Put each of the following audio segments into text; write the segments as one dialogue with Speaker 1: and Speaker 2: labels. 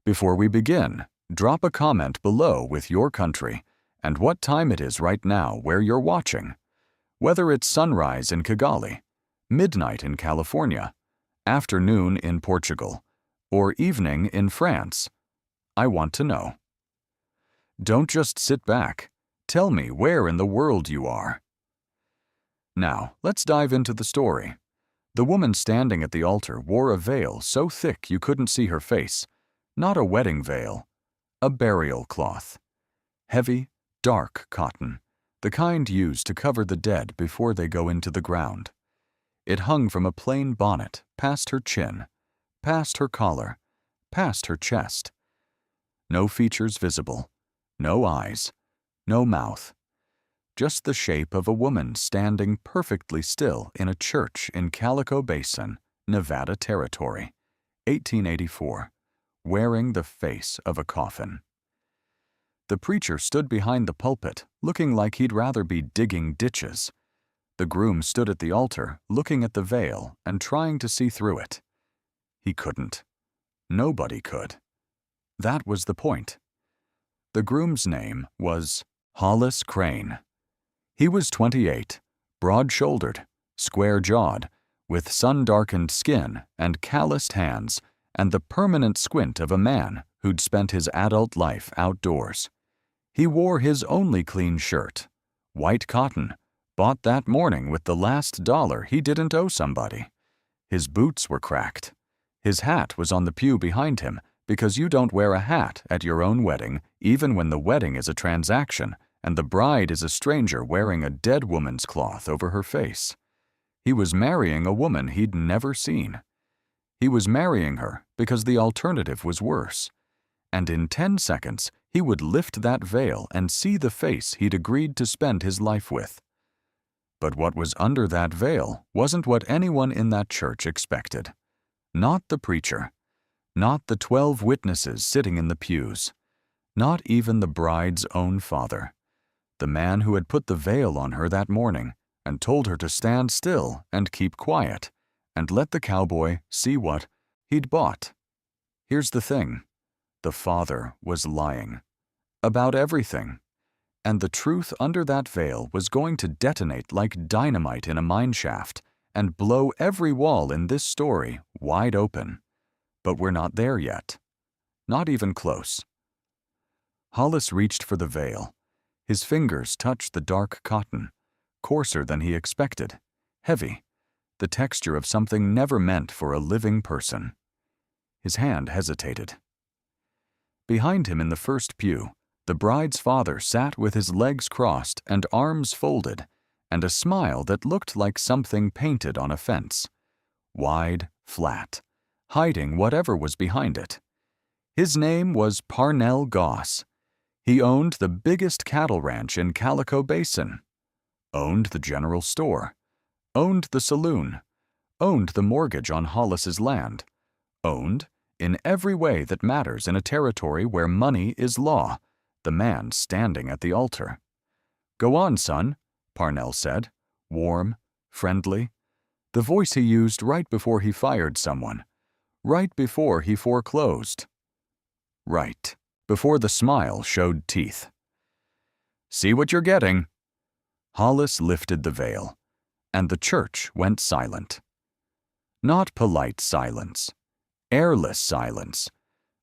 Speaker 1: Before we begin, drop a comment below with your country and what time it is right now where you're watching. Whether it's sunrise in Kigali, midnight in California, afternoon in Portugal, or evening in France, I want to know. Don't just sit back. Tell me where in the world you are. Now, let's dive into the story. The woman standing at the altar wore a veil so thick you couldn't see her face. Not a wedding veil, a burial cloth. Heavy, dark cotton, the kind used to cover the dead before they go into the ground. It hung from a plain bonnet, past her chin, past her collar, past her chest. No features visible, no eyes, no mouth. Just the shape of a woman standing perfectly still in a church in Calico Basin, Nevada Territory, 1884, wearing the face of a coffin. The preacher stood behind the pulpit, looking like he'd rather be digging ditches. The groom stood at the altar, looking at the veil and trying to see through it. He couldn't. Nobody could. That was the point. The groom's name was Hollis Crane. He was 28, broad-shouldered, square-jawed, with sun-darkened skin and calloused hands and the permanent squint of a man who'd spent his adult life outdoors. He wore his only clean shirt, white cotton, bought that morning with the last dollar he didn't owe somebody. His boots were cracked. His hat was on the pew behind him because you don't wear a hat at your own wedding, even when the wedding is a transaction and the bride is a stranger wearing a dead woman's cloth over her face. He was marrying a woman he'd never seen. He was marrying her because the alternative was worse. And in 10 seconds, he would lift that veil and see the face he'd agreed to spend his life with. But what was under that veil wasn't what anyone in that church expected. Not the preacher. Not the 12 witnesses sitting in the pews. Not even the bride's own father. The man who had put the veil on her that morning and told her to stand still and keep quiet and let the cowboy see what he'd bought. Here's the thing. The father was lying. About everything. And the truth under that veil was going to detonate like dynamite in a mine shaft and blow every wall in this story wide open. But we're not there yet. Not even close. Hollis reached for the veil. His fingers touched the dark cotton, coarser than he expected, heavy, the texture of something never meant for a living person. His hand hesitated. Behind him in the first pew, the bride's father sat with his legs crossed and arms folded, and a smile that looked like something painted on a fence. Wide, flat, hiding whatever was behind it. His name was Parnell Goss. He owned the biggest cattle ranch in Calico Basin, owned the general store, owned the saloon, owned the mortgage on Hollis's land, owned, in every way that matters in a territory where money is law, the man standing at the altar. "Go on, son," Parnell said, warm, friendly, the voice he used right before he fired someone, right before he foreclosed. Right. Before the smile showed teeth. "See what you're getting." Hollis lifted the veil, and the church went silent. Not polite silence. Airless silence.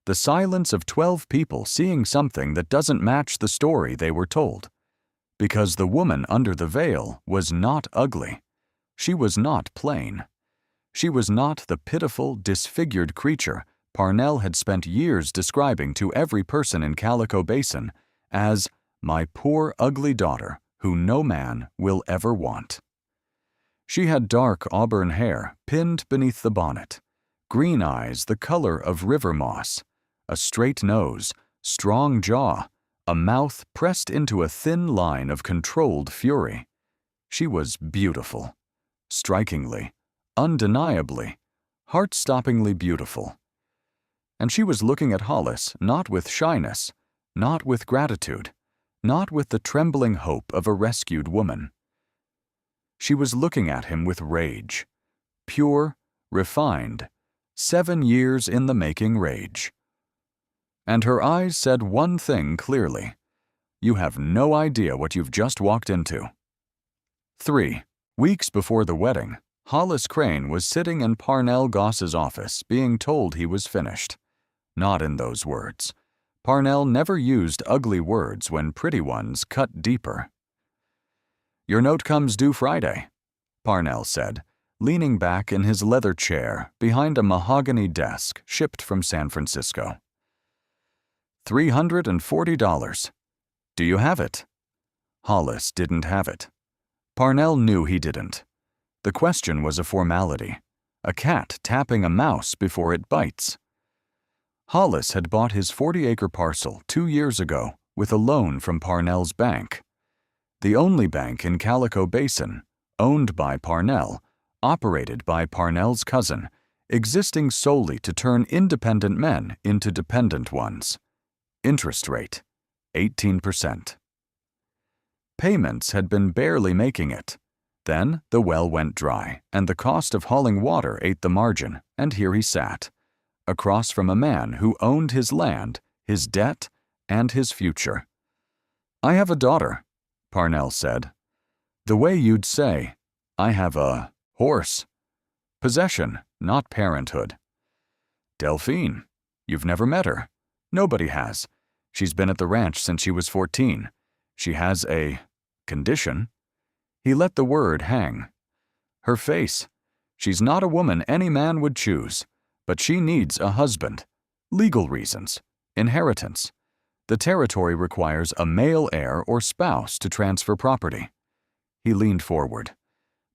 Speaker 1: The silence of 12 people seeing something that doesn't match the story they were told. Because the woman under the veil was not ugly. She was not plain. She was not the pitiful, disfigured creature Parnell had spent years describing to every person in Calico Basin as "my poor ugly daughter who no man will ever want." She had dark auburn hair pinned beneath the bonnet, green eyes the color of river moss, a straight nose, strong jaw, a mouth pressed into a thin line of controlled fury. She was beautiful, strikingly, undeniably, heart-stoppingly beautiful. And she was looking at Hollis not with shyness, not with gratitude, not with the trembling hope of a rescued woman. She was looking at him with rage, pure, refined, 7 years in the making rage. and her eyes said one thing clearly: you have no idea what you've just walked into. 3 weeks before the wedding, Hollis Crane was sitting in Parnell Goss's office being told he was finished. Not in those words. Parnell never used ugly words when pretty ones cut deeper. "Your note comes due Friday," Parnell said, leaning back in his leather chair behind a mahogany desk shipped from San Francisco. $340. Do you have it? Hollis didn't have it. Parnell knew he didn't. The question was a formality, a cat tapping a mouse before it bites. Hollis had bought his 40-acre parcel 2 years ago with a loan from Parnell's bank. The only bank in Calico Basin, owned by Parnell, operated by Parnell's cousin, existing solely to turn independent men into dependent ones. Interest rate, 18%. Payments had been barely making it. Then the well went dry, and the cost of hauling water ate the margin, and here he sat, across from a man who owned his land, his debt, and his future. "I have a daughter," Parnell said. "The way you'd say, I have a horse. Possession, not parenthood." "Delphine. You've never met her. Nobody has. She's been at the ranch since she was 14. She has a condition." He let the word hang. "Her face. She's not a woman any man would choose, but she needs a husband. Legal reasons. Inheritance. The territory requires a male heir or spouse to transfer property." He leaned forward.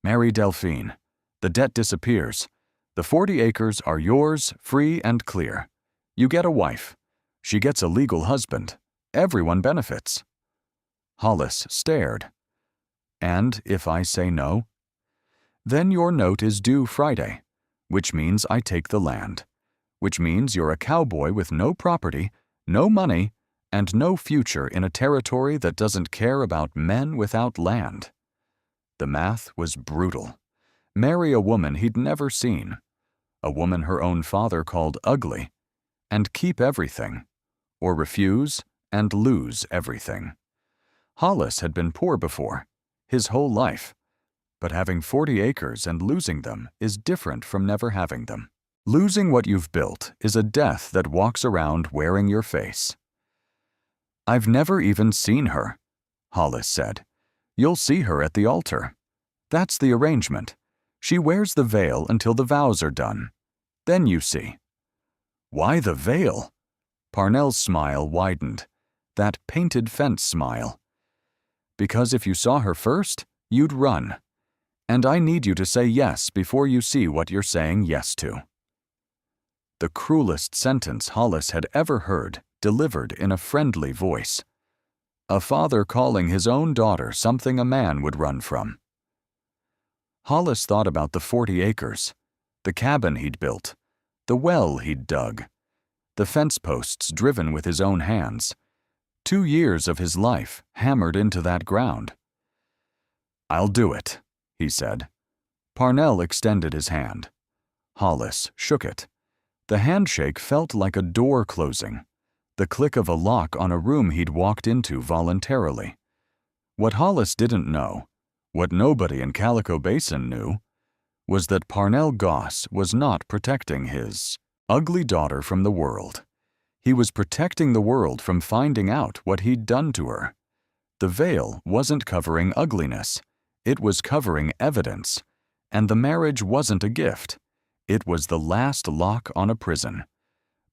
Speaker 1: "Marry Delphine. The debt disappears. The 40 acres are yours, free and clear. You get a wife. She gets a legal husband. Everyone benefits." Hollis stared. "And if I say no?" "Then your note is due Friday, which means I take the land, which means you're a cowboy with no property, no money, and no future in a territory that doesn't care about men without land." The math was brutal. Marry a woman he'd never seen, a woman her own father called ugly, and keep everything, or refuse and lose everything. Hollis had been poor before, his whole life, but having 40 acres and losing them is different from never having them. Losing what you've built is a death that walks around wearing your face. "I've never even seen her," Hollis said. "You'll see her at the altar. That's the arrangement. She wears the veil until the vows are done. Then you see." "Why the veil?" Parnell's smile widened, that painted fence smile. "Because if you saw her first, you'd run. And I need you to say yes before you see what you're saying yes to." The cruelest sentence Hollis had ever heard, delivered in a friendly voice. A father calling his own daughter something a man would run from. Hollis thought about the 40 acres, the cabin he'd built, the well he'd dug, the fence posts driven with his own hands. 2 years of his life hammered into that ground. "I'll do it," he said. Parnell extended his hand. Hollis shook it. The handshake felt like a door closing, the click of a lock on a room he'd walked into voluntarily. What Hollis didn't know, what nobody in Calico Basin knew, was that Parnell Goss was not protecting his ugly daughter from the world. He was protecting the world from finding out what he'd done to her. The veil wasn't covering ugliness. It was covering evidence. And the marriage wasn't a gift. It was the last lock on a prison.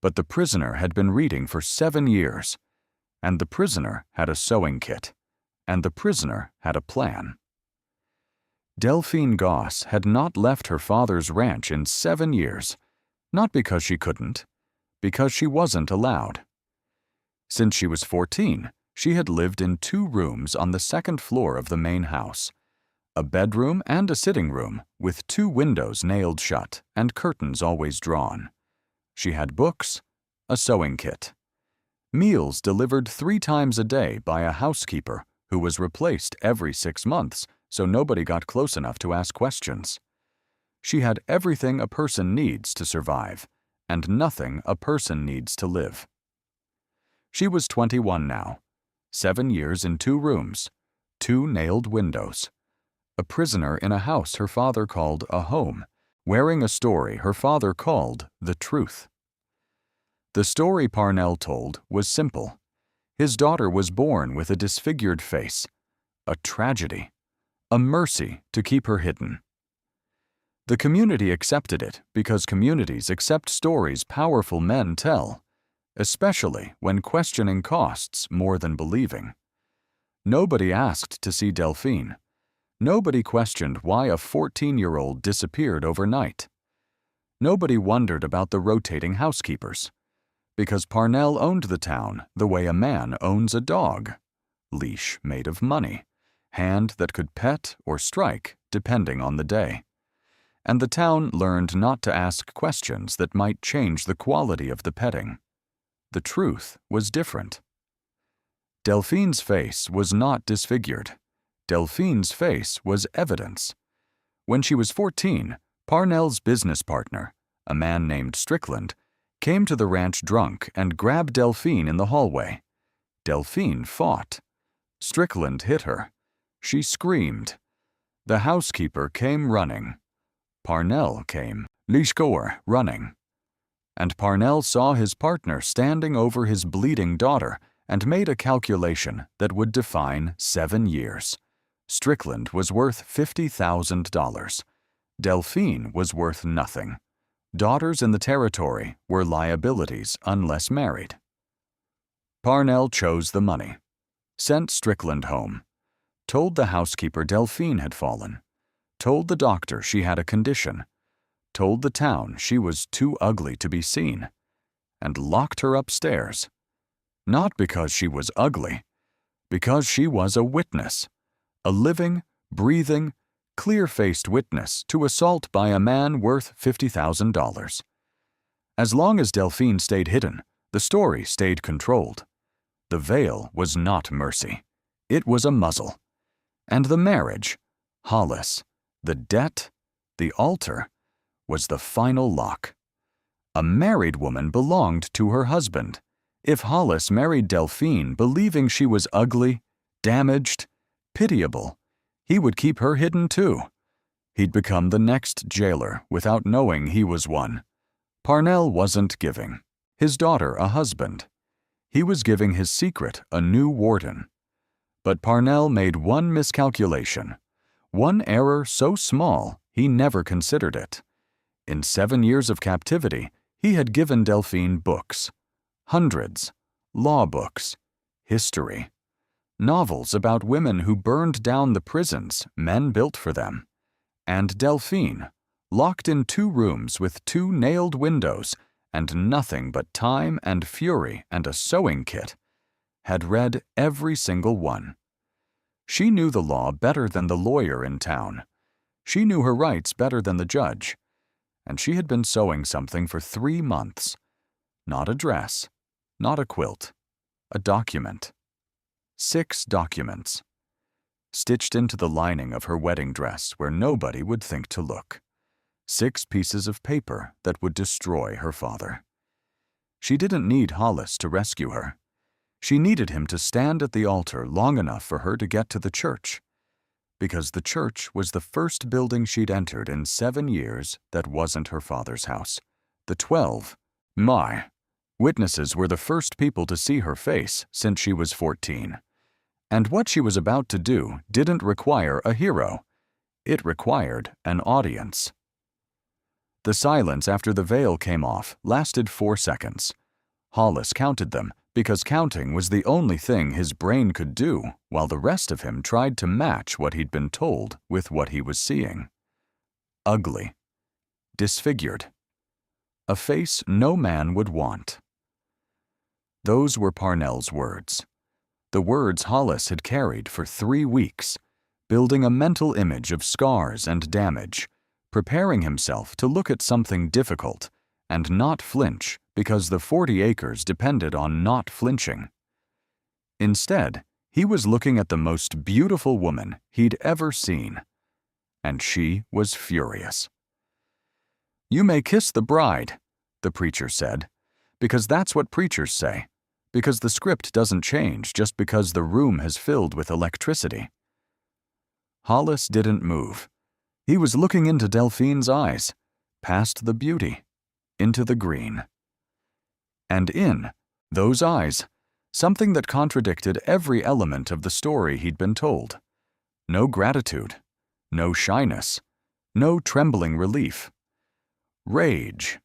Speaker 1: But the prisoner had been reading for 7 years. And the prisoner had a sewing kit. And the prisoner had a plan. Delphine Goss had not left her father's ranch in 7 years, not because she couldn't, because she wasn't allowed. Since she was 14, she had lived in 2 rooms on the 2nd floor of the main house, a bedroom and a sitting room with 2 windows nailed shut and curtains always drawn. She had books, a sewing kit, meals delivered 3 times a day by a housekeeper who was replaced every 6 months so nobody got close enough to ask questions. She had everything a person needs to survive, and nothing a person needs to live. She was 21 now. 7 years in 2 rooms, 2 nailed windows. A prisoner in a house her father called a home, wearing a story her father called the truth. The story Parnell told was simple. His daughter was born with a disfigured face, a tragedy, a mercy to keep her hidden. The community accepted it because communities accept stories powerful men tell, especially when questioning costs more than believing. Nobody asked to see Delphine. Nobody questioned why a 14-year-old disappeared overnight. Nobody wondered about the rotating housekeepers, because Parnell owned the town the way a man owns a dog, leash made of money, hand that could pet or strike depending on the day. And the town learned not to ask questions that might change the quality of the petting. The truth was different. Delphine's face was not disfigured. Delphine's face was evidence. When she was 14, Parnell's business partner, a man named Strickland, came to the ranch drunk and grabbed Delphine in the hallway. Delphine fought. Strickland hit her. She screamed. The housekeeper came running. Parnell came, Lishkower, running. And Parnell saw his partner standing over his bleeding daughter and made a calculation that would define 7 years. Strickland was worth $50,000. Delphine was worth nothing. Daughters in the territory were liabilities unless married. Parnell chose the money, sent Strickland home, told the housekeeper Delphine had fallen, told the doctor she had a condition, told the town she was too ugly to be seen, and locked her upstairs. Not because she was ugly, because she was a witness, a living, breathing, clear-faced witness to assault by a man worth $50,000. As long as Delphine stayed hidden, the story stayed controlled. The veil was not mercy. It was a muzzle. And the marriage, Hollis, the debt, the altar, was the final lock. A married woman belonged to her husband. If Hollis married Delphine believing she was ugly, damaged, pitiable, he would keep her hidden too. He'd become the next jailer without knowing he was one. Parnell wasn't giving his daughter a husband. He was giving his secret a new warden. But Parnell made one miscalculation, one error so small he never considered it. In 7 years of captivity, he had given Delphine books, hundreds, law books, history, novels about women who burned down the prisons men built for them. And Delphine, locked in 2 rooms with 2 nailed windows and nothing but time and fury and a sewing kit, had read every single one. She knew the law better than the lawyer in town. She knew her rights better than the judge. And she had been sewing something for 3 months. Not a dress, not a quilt, a document. 6 documents, stitched into the lining of her wedding dress where nobody would think to look. 6 pieces of paper that would destroy her father. She didn't need Hollis to rescue her. She needed him to stand at the altar long enough for her to get to the church, because the church was the first building she'd entered in 7 years that wasn't her father's house. The 12, witnesses were the first people to see her face since she was 14. And what she was about to do didn't require a hero. It required an audience. The silence after the veil came off lasted 4 seconds. Hollis counted them because counting was the only thing his brain could do while the rest of him tried to match what he'd been told with what he was seeing. Ugly. Disfigured. A face no man would want. Those were Parnell's words. The words Hollis had carried for 3 weeks, building a mental image of scars and damage, preparing himself to look at something difficult and not flinch because the 40 acres depended on not flinching. Instead, he was looking at the most beautiful woman he'd ever seen, and she was furious. "You may kiss the bride," the preacher said, because that's what preachers say. because the script doesn't change just because the room has filled with electricity. Hollis didn't move. He was looking into Delphine's eyes, past the beauty, into the green. And in those eyes, something that contradicted every element of the story he'd been told. No gratitude, no shyness, no trembling relief. Rage,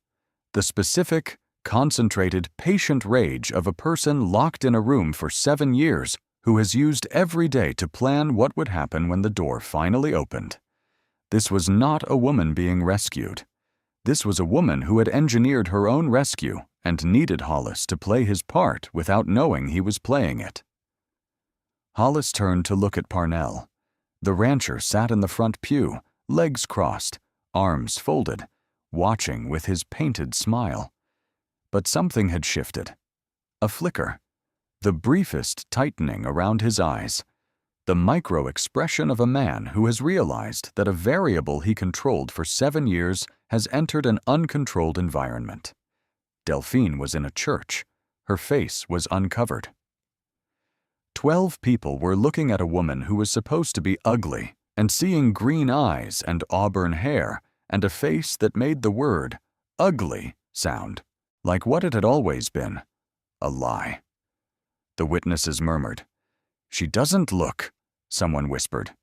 Speaker 1: the specific, concentrated, patient rage of a person locked in a room for 7 years who has used every day to plan what would happen when the door finally opened. This was not a woman being rescued. This was a woman who had engineered her own rescue and needed Hollis to play his part without knowing he was playing it. Hollis turned to look at Parnell. The rancher sat in the front pew, legs crossed, arms folded, watching with his painted smile. But something had shifted. A flicker. The briefest tightening around his eyes. The micro-expression of a man who has realized that a variable he controlled for 7 years has entered an uncontrolled environment. Delphine was in a church. Her face was uncovered. 12 people were looking at a woman who was supposed to be ugly and seeing green eyes and auburn hair and a face that made the word ugly sound like what it had always been, a lie. The witnesses murmured. "She doesn't look," someone whispered.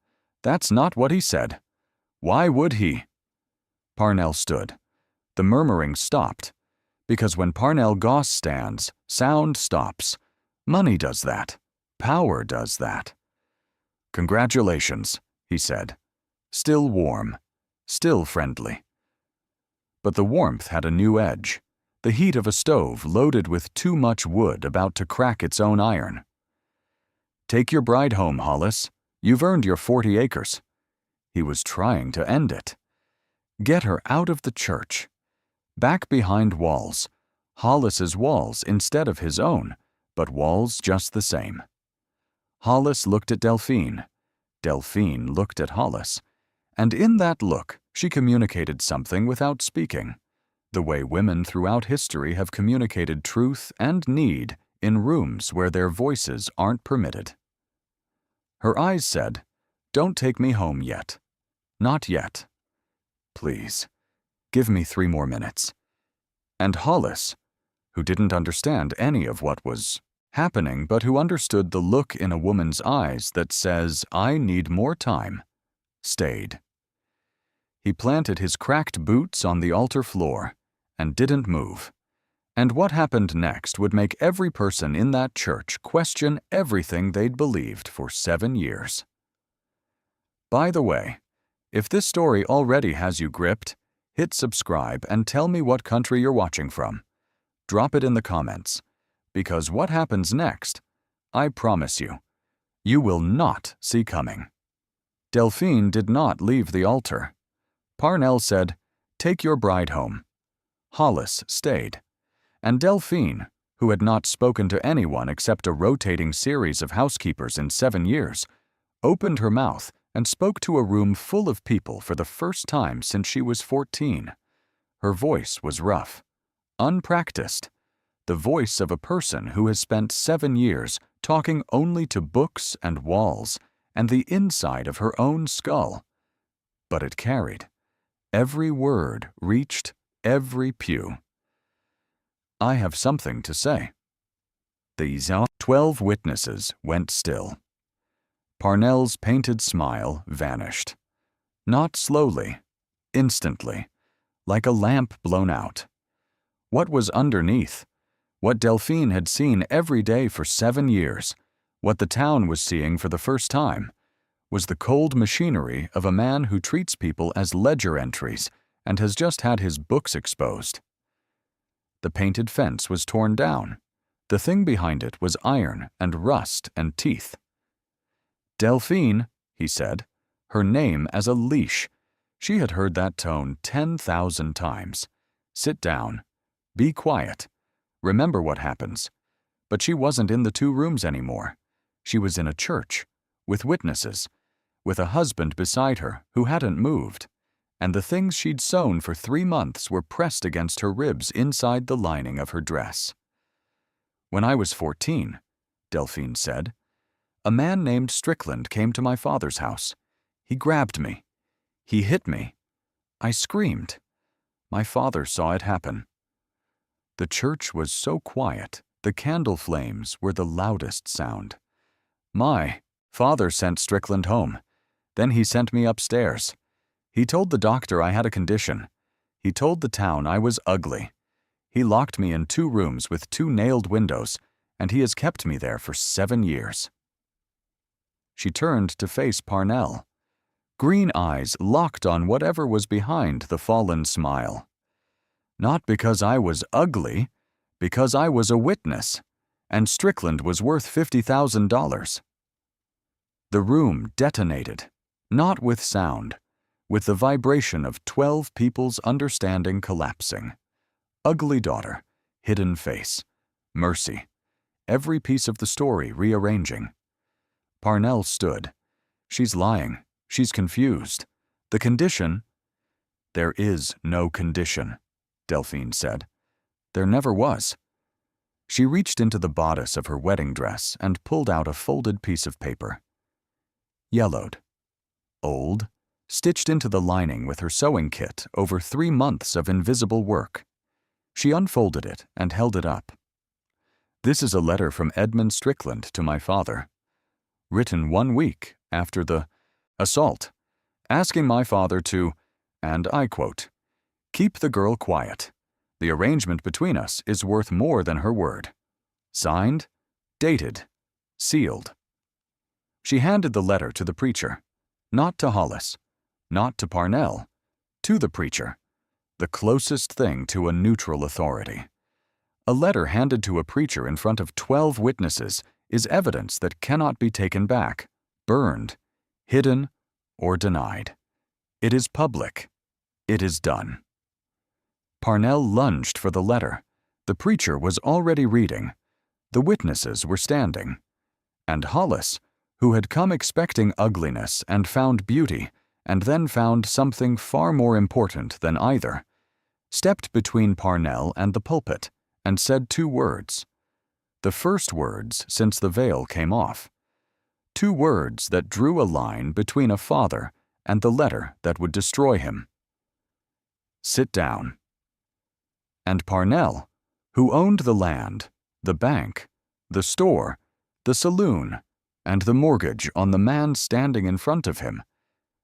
Speaker 1: "That's not what he said. Why would he?" Parnell stood. The murmuring stopped, because when Parnell Goss stands, sound stops. Money does that. Power does that. "Congratulations," he said. Still warm, still friendly. But the warmth had a new edge. The heat of a stove loaded with too much wood about to crack its own iron. "Take your bride home, Hollis. You've earned your 40 acres. He was trying to end it. Get her out of the church. Back behind walls. Hollis's walls instead of his own, but walls just the same. Hollis looked at Delphine. Delphine looked at Hollis. And in that look, she communicated something without speaking. The way women throughout history have communicated truth and need in rooms where their voices aren't permitted. Her eyes said, "Don't take me home yet. Not yet. Please, give me 3 more minutes." And Hollis, who didn't understand any of what was happening but who understood the look in a woman's eyes that says, "I need more time," stayed. He planted his cracked boots on the altar floor and didn't move. And what happened next would make every person in that church question everything they'd believed for 7 years. By the way, if this story already has you gripped, hit subscribe and tell me what country you're watching from. Drop it in the comments, because what happens next, I promise you, you will not see coming. Delphine did not leave the altar. Parnell said, "Take your bride home." Hollis stayed. And Delphine, who had not spoken to anyone except a rotating series of housekeepers in 7 years, opened her mouth and spoke to a room full of people for the first time since she was 14. Her voice was rough, unpracticed, the voice of a person who has spent 7 years talking only to books and walls and the inside of her own skull. But it carried. Every word reached every pew. "I have something to say." These 12 witnesses went still. Parnell's painted smile vanished. Not slowly, instantly, like a lamp blown out. What was underneath? What Delphine had seen every day for 7 years, what the town was seeing for the first time, was the cold machinery of a man who treats people as ledger entries and has just had his books exposed. The painted fence was torn down. The thing behind it was iron and rust and teeth. "Delphine," he said, her name as a leash. She had heard that tone 10,000 times. "Sit down. Be quiet. Remember what happens." But she wasn't in the 2 rooms anymore. She was in a church, with witnesses, with a husband beside her who hadn't moved, and the things she'd sewn for 3 months were pressed against her ribs inside the lining of her dress. When I was 14, Delphine said, a man named Strickland came to my father's house. He grabbed me. He hit me. I screamed. My father saw it happen. The church was so quiet, the candle flames were the loudest sound. My father sent Strickland home. Then he sent me upstairs. He told the doctor I had a condition. He told the town I was ugly. He locked me in 2 rooms with 2 nailed windows, and he has kept me there for 7 years. She turned to face Parnell. Green eyes locked on whatever was behind the fallen smile. Not because I was ugly, because I was a witness, and Strickland was worth $50,000. The room detonated, not with sound, with the vibration of 12 people's understanding collapsing. Ugly daughter, hidden face, mercy, every piece of the story rearranging. Parnell stood. She's lying. She's confused. The condition? There is no condition, Delphine said. There never was. She reached into the bodice of her wedding dress and pulled out a folded piece of paper. Yellowed. Old. Stitched into the lining with her sewing kit over 3 months of invisible work. She unfolded it and held it up. This is a letter from Edmund Strickland to my father. Written 1 week after the assault, asking my father to, and I quote, keep the girl quiet. The arrangement between us is worth more than her word. Signed, dated, sealed. She handed the letter to the preacher, not to Hollis, not to Parnell, to the preacher, the closest thing to a neutral authority. A letter handed to a preacher in front of 12 witnesses is evidence that cannot be taken back, burned, hidden, or denied. It is public. It is done. Parnell lunged for the letter. The preacher was already reading. The witnesses were standing. And Hollis, who had come expecting ugliness and found beauty, and then found something far more important than either, stepped between Parnell and the pulpit and said 2 words. The first words since the veil came off. 2 words that drew a line between a father and the letter that would destroy him. Sit down. And Parnell, who owned the land, the bank, the store, the saloon, and the mortgage on the man standing in front of him,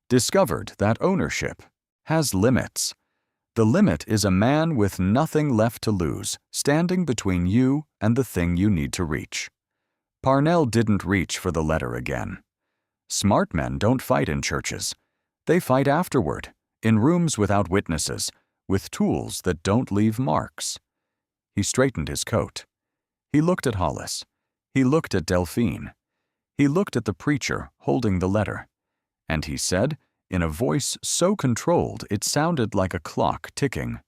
Speaker 1: discovered that ownership has limits. The limit is a man with nothing left to lose, standing between you and the thing you need to reach. Parnell didn't reach for the letter again. Smart men don't fight in churches. They fight afterward, in rooms without witnesses, with tools that don't leave marks. He straightened his coat. He looked at Hollis. He looked at Delphine. He looked at the preacher holding the letter. And he said, in a voice so controlled it sounded like a clock ticking,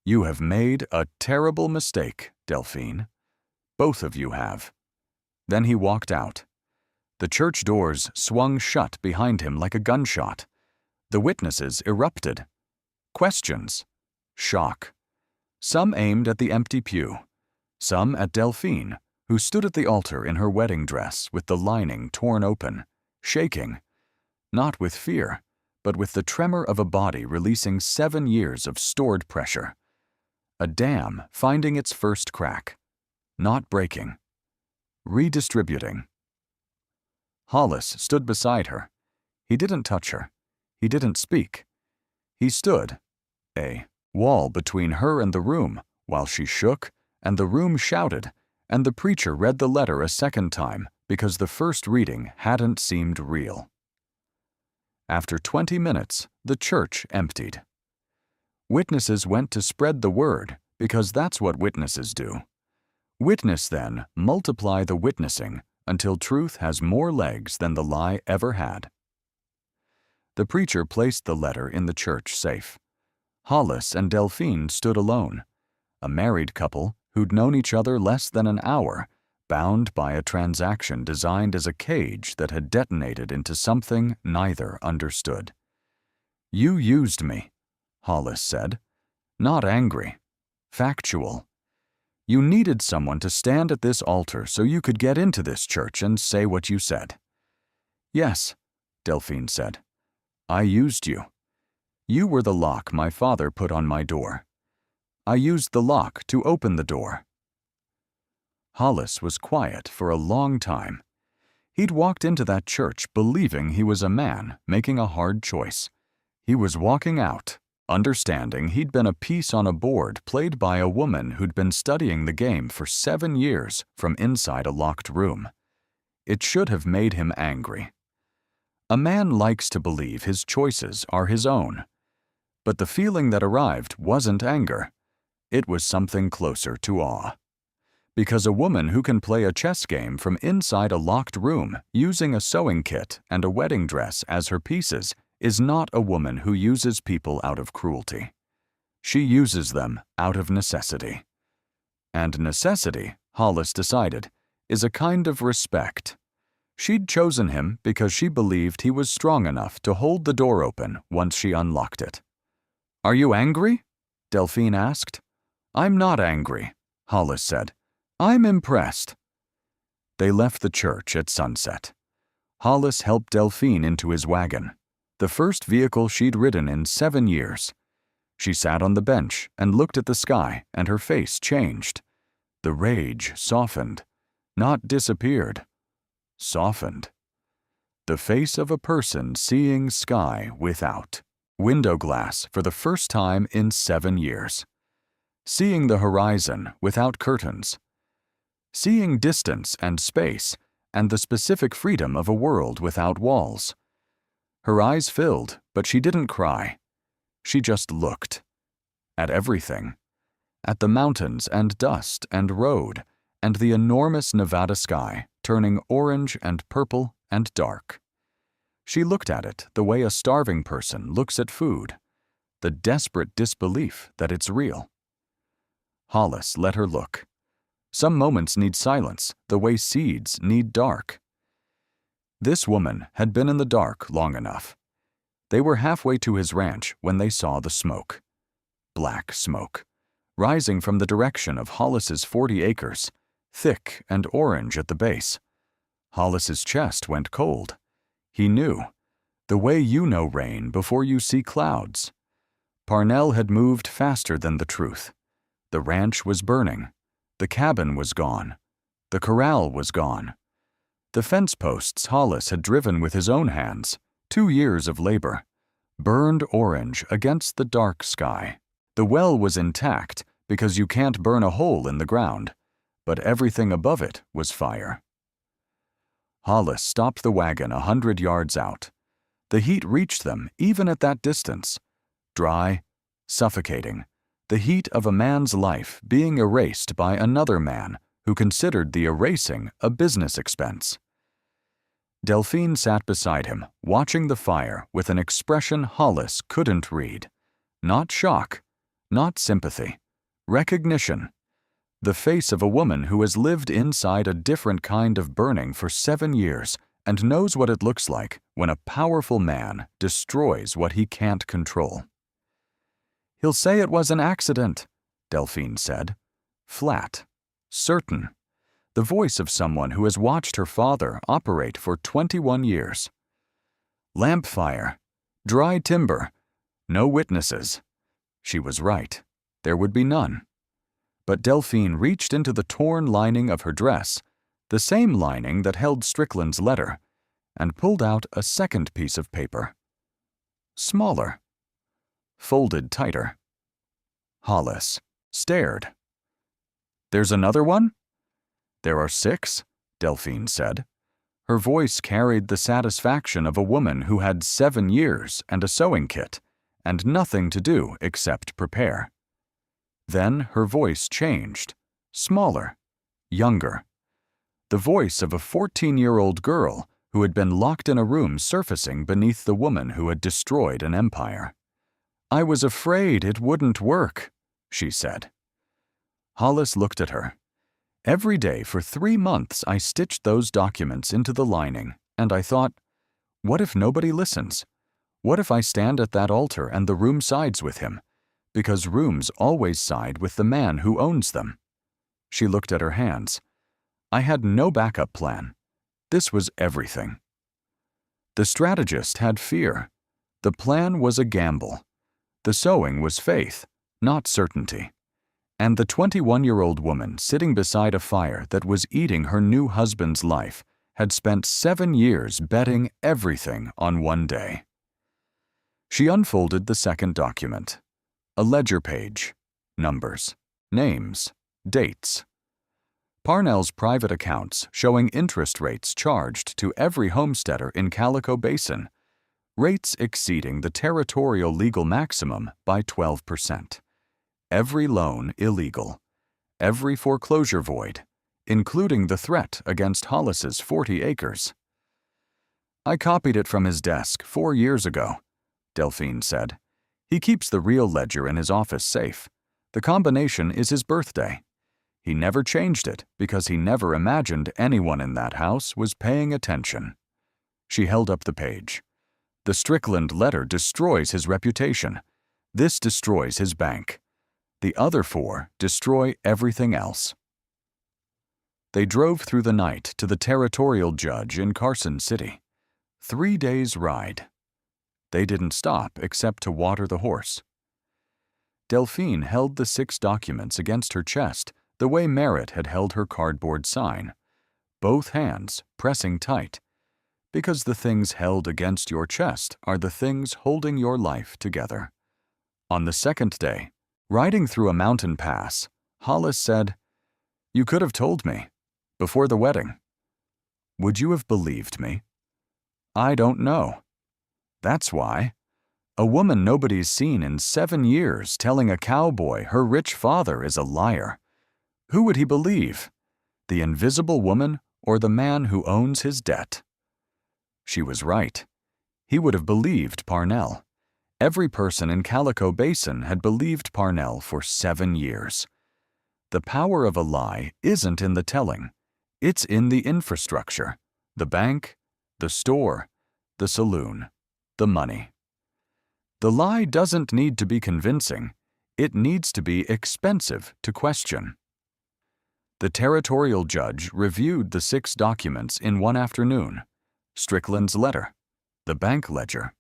Speaker 1: "You have made a terrible mistake, Delphine. Both of you have." Then he walked out. The church doors swung shut behind him like a gunshot. The witnesses erupted. Questions. Shock. Some aimed at the empty pew. Some at Delphine, who stood at the altar in her wedding dress with the lining torn open, shaking. Not with fear, but with the tremor of a body releasing 7 years of stored pressure. A dam finding its first crack. Not breaking. Redistributing. Hollis stood beside her. He didn't touch her. He didn't speak. He stood, a wall between her and the room, while she shook, and the room shouted, and the preacher read the letter a second time because the first reading hadn't seemed real. After 20 minutes, the church emptied. Witnesses went to spread the word, because that's what witnesses do. Witness, then, multiply the witnessing until truth has more legs than the lie ever had. The preacher placed the letter in the church safe. Hollis and Delphine stood alone, a married couple who'd known each other less than an hour, bound by a transaction designed as a cage that had detonated into something neither understood. "You used me," Hollis said. Not angry. Factual. You needed someone to stand at this altar so you could get into this church and say what you said." "Yes," Delphine said. "I used you. You were the lock my father put on my door. I used the lock to open the door." Hollis was quiet for a long time. He'd walked into that church believing he was a man making a hard choice. He was walking out, understanding he'd been a piece on a board played by a woman who'd been studying the game for 7 years from inside a locked room. It should have made him angry. A man likes to believe his choices are his own. But the feeling that arrived wasn't anger. It was something closer to awe. Because a woman who can play a chess game from inside a locked room using a sewing kit and a wedding dress as her pieces is not a woman who uses people out of cruelty. She uses them out of necessity. And necessity, Hollis decided, is a kind of respect. She'd chosen him because she believed he was strong enough to hold the door open once she unlocked it. "Are you angry?" Delphine asked. "I'm not angry," Hollis said. "I'm impressed." They left the church at sunset. Hollis helped Delphine into his wagon, the first vehicle she'd ridden in 7 years. She sat on the bench and looked at the sky, and her face changed. The rage softened, not disappeared, softened. The face of a person seeing sky without window glass for the first time in 7 years. Seeing the horizon without curtains. Seeing distance and space and the specific freedom of a world without walls. Her eyes filled, but she didn't cry. She just looked. At everything. At the mountains and dust and road and the enormous Nevada sky turning orange and purple and dark. She looked at it the way a starving person looks at food, the desperate disbelief that it's real. Hollis let her look. Some moments need silence, the way seeds need dark. This woman had been in the dark long enough. They were halfway to his ranch when they saw the smoke. Black smoke, rising from the direction of Hollis's 40 acres, thick and orange at the base. Hollis's chest went cold. He knew, the way you know rain before you see clouds. Parnell had moved faster than the truth. The ranch was burning. The cabin was gone. The corral was gone. The fence posts Hollis had driven with his own hands, 2 years of labor, burned orange against the dark sky. The well was intact because you can't burn a hole in the ground, but everything above it was fire. Hollis stopped the wagon 100 yards out. The heat reached them even at that distance. Dry, suffocating. The heat of a man's life being erased by another man who considered the erasing a business expense. Delphine sat beside him, watching the fire with an expression Hollis couldn't read. Not shock, not sympathy, recognition. The face of a woman who has lived inside a different kind of burning for 7 years and knows what it looks like when a powerful man destroys what he can't control. "He'll say it was an accident," Delphine said. Flat, certain. The voice of someone who has watched her father operate for 21 years. Lamp fire, dry timber, no witnesses. She was right. There would be none. But Delphine reached into the torn lining of her dress, the same lining that held Strickland's letter, and pulled out a second piece of paper. Smaller. Folded tighter. Hollis stared. "There's another one?" "There are 6, Delphine said. Her voice carried the satisfaction of a woman who had 7 years and a sewing kit, and nothing to do except prepare. Then her voice changed, smaller, younger. The voice of a 14-year-old girl who had been locked in a room surfacing beneath the woman who had destroyed an empire. "I was afraid it wouldn't work," she said. Hollis looked at her. "Every day for 3 months I stitched those documents into the lining, and I thought, what if nobody listens? What if I stand at that altar and the room sides with him? Because rooms always side with the man who owns them. She looked at her hands. I had no backup plan. This was everything. The strategist had fear. The plan was a gamble. The sewing was faith, not certainty. And the 21-year-old woman sitting beside a fire that was eating her new husband's life had spent 7 years betting everything on one day. She unfolded the second document. A ledger page. Numbers. Names. Dates. Parnell's private accounts showing interest rates charged to every homesteader in Calico Basin, rates exceeding the territorial legal maximum by 12%. Every loan illegal. Every foreclosure void, including the threat against Hollis's 40 acres. I copied it from his desk 4 years ago, Delphine said. He keeps the real ledger in his office safe. The combination is his birthday. He never changed it because he never imagined anyone in that house was paying attention. She held up the page. The Strickland letter destroys his reputation. This destroys his bank. The other 4 destroy everything else. They drove through the night to the territorial judge in Carson City. 3 days' ride. They didn't stop except to water the horse. Delphine held the 6 documents against her chest the way Merritt had held her cardboard sign, both hands pressing tight, because the things held against your chest are the things holding your life together. On the second day, riding through a mountain pass, Hollis said, "You could have told me, before the wedding." Would you have believed me? I don't know. That's why. A woman nobody's seen in 7 years telling a cowboy her rich father is a liar. Who would he believe? The invisible woman or the man who owns his debt? She was right. He would have believed Parnell. Every person in Calico Basin had believed Parnell for 7 years. The power of a lie isn't in the telling. It's in the infrastructure, the bank, the store, the saloon, the money. The lie doesn't need to be convincing. It needs to be expensive to question. The territorial judge reviewed the 6 documents in one afternoon. Strickland's letter, the bank ledger.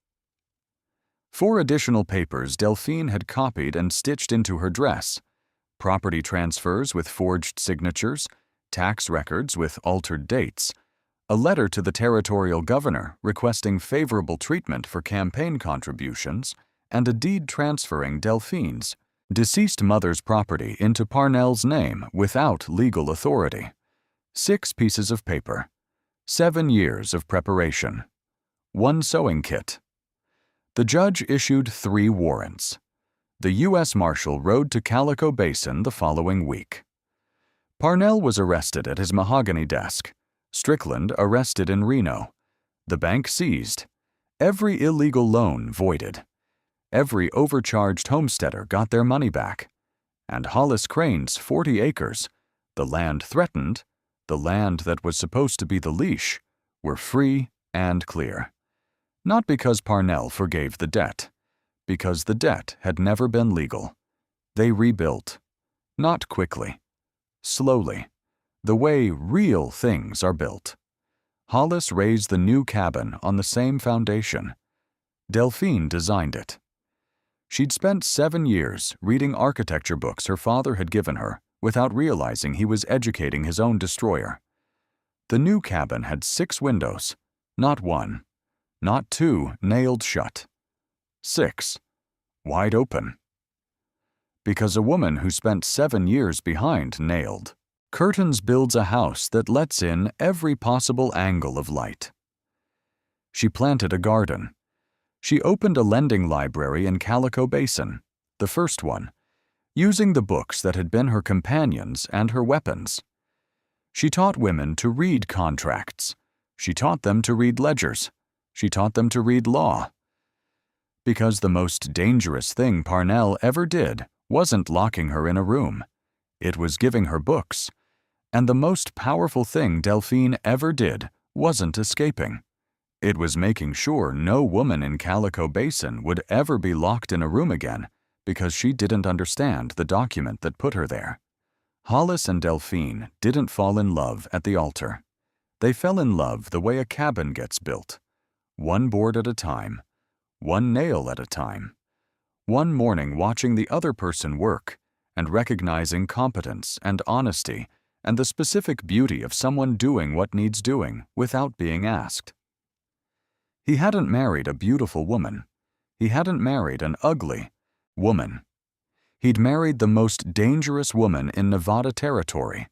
Speaker 1: 4 additional papers Delphine had copied and stitched into her dress. Property transfers with forged signatures, tax records with altered dates, a letter to the territorial governor requesting favorable treatment for campaign contributions, and a deed transferring Delphine's deceased mother's property into Parnell's name without legal authority. 6 pieces of paper. 7 years of preparation. 1 sewing kit. The judge issued 3 warrants. The U.S. Marshal rode to Calico Basin the following week. Parnell was arrested at his mahogany desk. Strickland arrested in Reno. The bank seized. Every illegal loan voided. Every overcharged homesteader got their money back. And Hollis Crane's 40 acres, the land threatened, the land that was supposed to be the leash, were free and clear. Not because Parnell forgave the debt, because the debt had never been legal. They rebuilt. Not quickly. Slowly. The way real things are built. Hollis raised the new cabin on the same foundation. Delphine designed it. She'd spent 7 years reading architecture books her father had given her without realizing he was educating his own destroyer. The new cabin had 6 windows, not 1, not 2 nailed shut. 6, wide open. Because a woman who spent 7 years behind nailed. Curtains builds a house that lets in every possible angle of light. She planted a garden. She opened a lending library in Calico Basin, the first one, using the books that had been her companions and her weapons. She taught women to read contracts. She taught them to read ledgers. She taught them to read law. Because the most dangerous thing Parnell ever did wasn't locking her in a room. It was giving her books. And the most powerful thing Delphine ever did wasn't escaping. It was making sure no woman in Calico Basin would ever be locked in a room again because she didn't understand the document that put her there. Hollis and Delphine didn't fall in love at the altar. They fell in love the way a cabin gets built, one board at a time, one nail at a time. One morning watching the other person work and recognizing competence and honesty and the specific beauty of someone doing what needs doing without being asked. He hadn't married a beautiful woman. He hadn't married an ugly woman. He'd married the most dangerous woman in Nevada territory,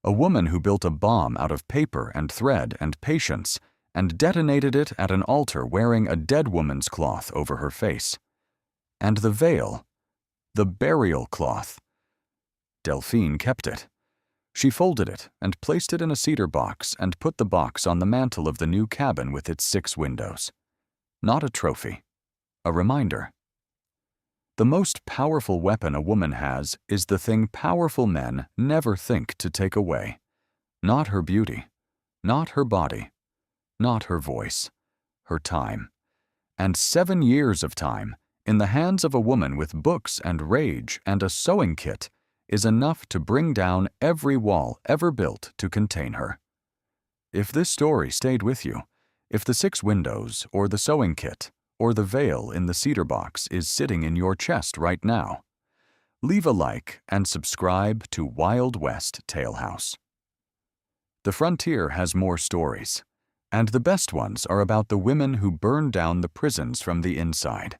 Speaker 1: a woman who built a bomb out of paper and thread and patience and detonated it at an altar wearing a dead woman's cloth over her face. And the veil, the burial cloth. Delphine kept it. She folded it and placed it in a cedar box and put the box on the mantel of the new cabin with its 6 windows. Not a trophy, a reminder. The most powerful weapon a woman has is the thing powerful men never think to take away. Not her beauty, not her body, not her voice, her time. And 7 years of time, in the hands of a woman with books and rage and a sewing kit, is enough to bring down every wall ever built to contain her. If this story stayed with you, if the 6 windows, or the sewing kit, or the veil in the cedar box is sitting in your chest right now, leave a like and subscribe to Wild West Talehouse. The frontier has more stories, and the best ones are about the women who burned down the prisons from the inside.